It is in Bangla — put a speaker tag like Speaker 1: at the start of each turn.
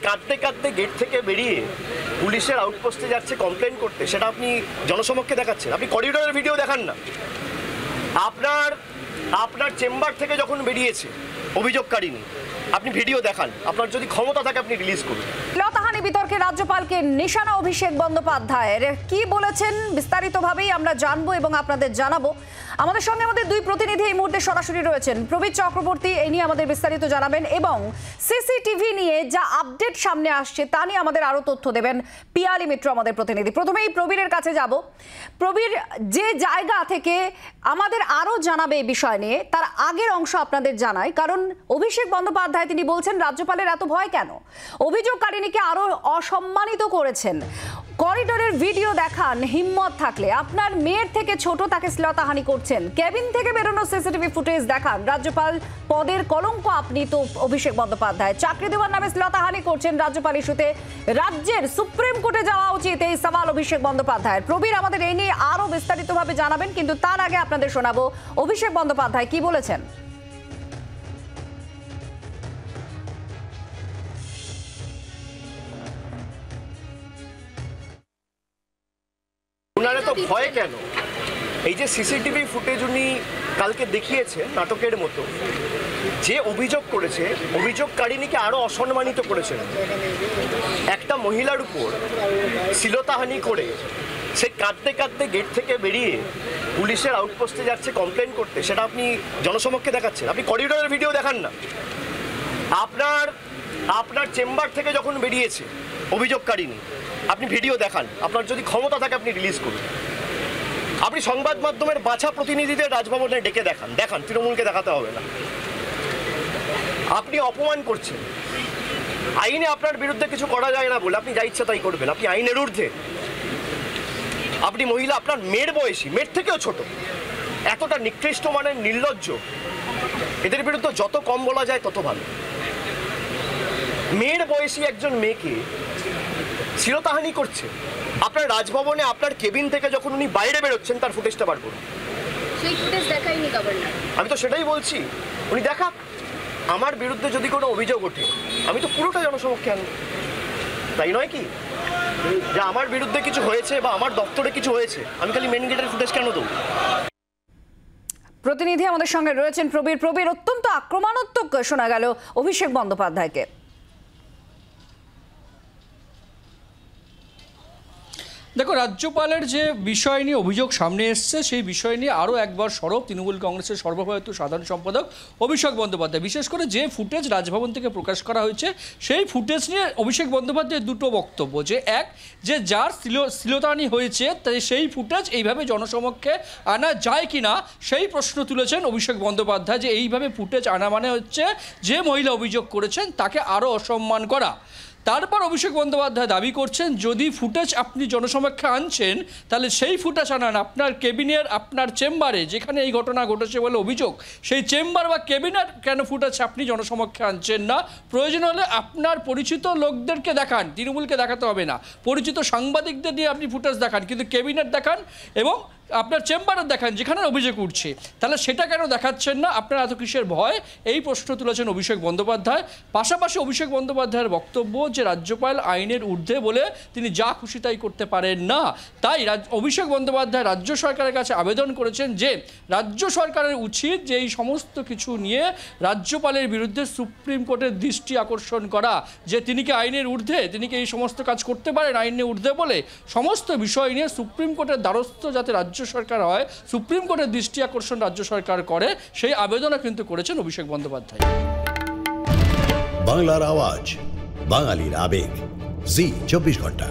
Speaker 1: কাঁদতে কাঁদতে গেট থেকে বেরিয়ে পুলিশের আউটপোস্টে যাচ্ছে কমপ্লেন করতে, সেটা আপনি জনসমক্ষে দেখাচ্ছেন। আপনি করিডোরের ভিডিও দেখান না। আপনার চেম্বার থেকে যখন বেরিয়েছে অভিযোগকারিনী, আপনি ভিডিও দেখান। আপনার যদি ক্ষমতা থাকে আপনি রিলিজ করুন।
Speaker 2: শ্লীলতাহানি বিতর্কে রাজ্যপালকে নিশানা অভিষেক বন্দ্যোপাধ্যায়ের কি বলেছেন বিস্তারিতভাবেই আমরা জানবো এবং আপনাদের জানাবো। আমাদের সঙ্গে আমাদের দুই প্রতিনিধি এই মুহূর্তে সরাসরি রয়েছেন। প্রবীর চক্রবর্তী এই নিয়ে আমাদের বিস্তারিত জানাবেন এবং সিসিটিভি নিয়ে যা আপডেট সামনে আসছে তা নিয়ে আমাদের আরো তথ্য দেবেন পিয়ালি মিত্র আমাদের প্রতিনিধি। প্রথমেই প্রবীরের কাছে যাব। প্রবীর, যে জায়গা থেকে আমাদের আরো জানাবে এই বিষয় নিয়ে, তার আগের অংশ আপনাদের জানাই, কারণ অভিষেক বন্দ্যোপাধ্যায় তিনি বলছেন রাজ্যপালের এত ভয় কেন, অভিযোগকারিনীকে আরো অসম্মানিত করেছেন। করিডোরের ভিডিও দেখান হিম্মত থাকলে, আপনার মেয়ের থেকে ছোট তাকে শ্লীলতাহানি করছেন, কেবিন থেকে বেরোনো সিসিটিভি ফুটেজ দেখান। রাজ্যপাল পদের কলঙ্ক আপনি তো অভিষেক বন্দ্যোপাধ্যায়, চাকরি দেওয়ার নামে শ্লীলতাহানি করছেন রাজ্যপাল ইস্যুতে রাজ্যের সুপ্রিম কোর্টে যাওয়া উচিত, এই সওয়াল অভিষেক বন্দ্যোপাধ্যায়ের। প্রবীর আমাদের এই নিয়ে আরো বিস্তারিতভাবে জানাবেন, কিন্তু তার আগে আপনাদের শোনাবো অভিষেক বন্দ্যোপাধ্যায় কি বলেছেন।
Speaker 1: ওনারা তো ভয় কেন? এই যে সিসিটিভি ফুটেজ উনি কালকে দেখিয়েছে নাটকের মতো, যে অভিযোগ করেছে অভিযোগকারিনীকে আরো অসম্মানিত করেছেন। একটা মহিলার উপর শ্লীলতাহানি করে সে কাঁদতে কাঁদতে গেট থেকে বেরিয়ে পুলিশের আউটপোস্টে যাচ্ছে কমপ্লেন করতে, সেটা আপনি জনসমক্ষে দেখাচ্ছেন। আপনি করিডোরের ভিডিও দেখান না। আপনার চেম্বার থেকে যখন বেরিয়েছে অভিযোগকারিনী, আপনি ভিডিও দেখান। আপনার যদি ক্ষমতা থাকে আপনি রিলিজ করুন। আপনি সংবাদ মাধ্যমের বাছা প্রতিনিধিদের রাজভবনে ডেকে দেখান, তৃণমূলকে দেখাতে হবে না। আপনি অপমান করছেন। আইনে আপনার বিরুদ্ধে কিছু করা যায় না বলে আপনি যা ইচ্ছা তাই করবেন। আপনি আইনের ঊর্ধ্বে। আপনি মহিলা, আপনার মেয়ের বয়সী, মেয়ের থেকেও ছোট, এতটা নিকৃষ্ট মানের নির্লজ্জ, এদের বিরুদ্ধে যত কম বলা যায় তত ভালো। মেয়ের বয়সী একজন মেয়েকে শ্লীলতাহানি করছে আপনার রাজভবনে, আপনার কেবিন থেকে যখন উনি বাইরে বেরোচ্ছেন তার ফুটেজটা বার করুন।
Speaker 3: সেই ফুটেজ দেখায়নি গভর্নর।
Speaker 1: আমি তো সেটাই বলছি, উনি দেখাক। আমার বিরুদ্ধে যদি কোনো অভিযোগ ওঠে আমি তো পুরোটা জনসমক্ষে আনব, তাই নয় কি? যে আমার বিরুদ্ধে কিছু হয়েছে বা আমার দপ্তরে কিছু হয়েছে, আমি খালি মেন গেটের ফুটেজ কেন দেবো?
Speaker 2: প্রতিনিধি আমাদের সঙ্গে রয়েছেন প্রবীর। অত্যন্ত আক্রমণাত্মক শোনা গেল অভিষেক বন্দ্যোপাধ্যায়কে।
Speaker 4: দেখো, রাজ্যপালের যে বিষয় নিয়ে অভিযোগ সামনে এসছে সেই বিষয় নিয়ে আরও একবার সরব তৃণমূল কংগ্রেসের সর্বভারতীয় সাধারণ সম্পাদক অভিষেক বন্দ্যোপাধ্যায়। বিশেষ করে যে ফুটেজ রাজভবন থেকে প্রকাশ করা হয়েছে সেই ফুটেজ নিয়ে অভিষেক বন্দ্যোপাধ্যায়ের দুটো বক্তব্য। যে এক, যে যার শ্লীলতাহানি হয়েছে তাই সেই ফুটেজ এইভাবে জনসমক্ষে আনা যায় কি না সেই প্রশ্ন তুলেছেন অভিষেক বন্দ্যোপাধ্যায়। যে এইভাবে ফুটেজ আনা মানে হচ্ছে যে মহিলা অভিযোগ করেছেন তাকে আরও অসম্মান করা। তারপর অভিষেক বন্দ্যোপাধ্যায় দাবি করছেন যদি ফুটেজ আপনি জনসমক্ষে আনছেন তাহলে সেই ফুটেজ আনান আপনার কেবিনের, আপনার চেম্বারে যেখানে এই ঘটনা ঘটেছে বলে অভিযোগ, সেই চেম্বার বা কেবিনের কেন ফুটেজ আপনি জনসমক্ষে আনছেন না? প্রয়োজন হলে আপনার পরিচিত লোকদেরকে দেখান, তৃণমূলকে দেখাতে হবে না, পরিচিত সাংবাদিকদের দিয়ে আপনি ফুটেজ দেখান, কিন্তু কেবিনেট দেখান এবং আপনার চেম্বারে দেখান যেখানে অভিযোগ উঠছে। তাহলে সেটা কেন দেখাচ্ছেন না? আপনার এত কিসের ভয়? এই প্রশ্ন তুলেছেন অভিষেক বন্দ্যোপাধ্যায়। পাশাপাশি অভিষেক বন্দ্যোপাধ্যায়ের বক্তব্য যে রাজ্যপাল আইনের ঊর্ধ্বে বলে তিনি যা খুশি তাই করতে পারেন না। তাই অভিষেক বন্দ্যোপাধ্যায় রাজ্য সরকারের কাছে আবেদন করেছেন যে রাজ্য সরকারের উচিত যে এই সমস্ত কিছু নিয়ে রাজ্যপালের বিরুদ্ধে সুপ্রিম কোর্টের দৃষ্টি আকর্ষণ করা, যে তিনি কি আইনের ঊর্ধ্বে, তিনি কি এই সমস্ত কাজ করতে পারেন আইনের ঊর্ধ্বে বলে। সমস্ত বিষয় নিয়ে সুপ্রিম কোর্টের দ্বারস্থ যাতে রাজ্য সরকার হয়, সুপ্রিম কোর্টের দৃষ্টি আকর্ষণ রাজ্য সরকার করে, সেই আবেদনও কিন্তু করেছেন অভিষেক বন্দ্যোপাধ্যায়।
Speaker 5: বাংলার আওয়াজ, বাঙালির আবেগ, জি 24 ঘন্টা।